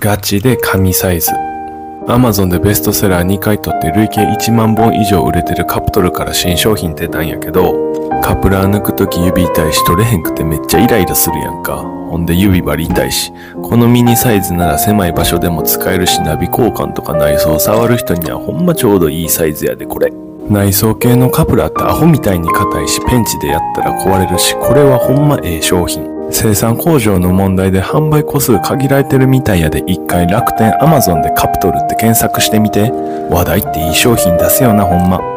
ガチで神サイズ。Amazon でベストセラー2回取って累計1万本以上売れてるカプトルから新商品出たんやけど、カプラー抜くとき指痛いし取れへんくてめっちゃイライラするやんか。ほんで指針痛いし、このミニサイズなら狭い場所でも使えるし、ナビ交換とか内装触る人にはほんまちょうどいいサイズやでこれ。内装系のカプラーってアホみたいに硬いし、ペンチでやったら壊れるし、これはほんまええ商品。生産工場の問題で販売個数限られてるみたいやで、一回楽天 Amazon でカプトルって検索してみて。話題っていい商品出すよなほんま。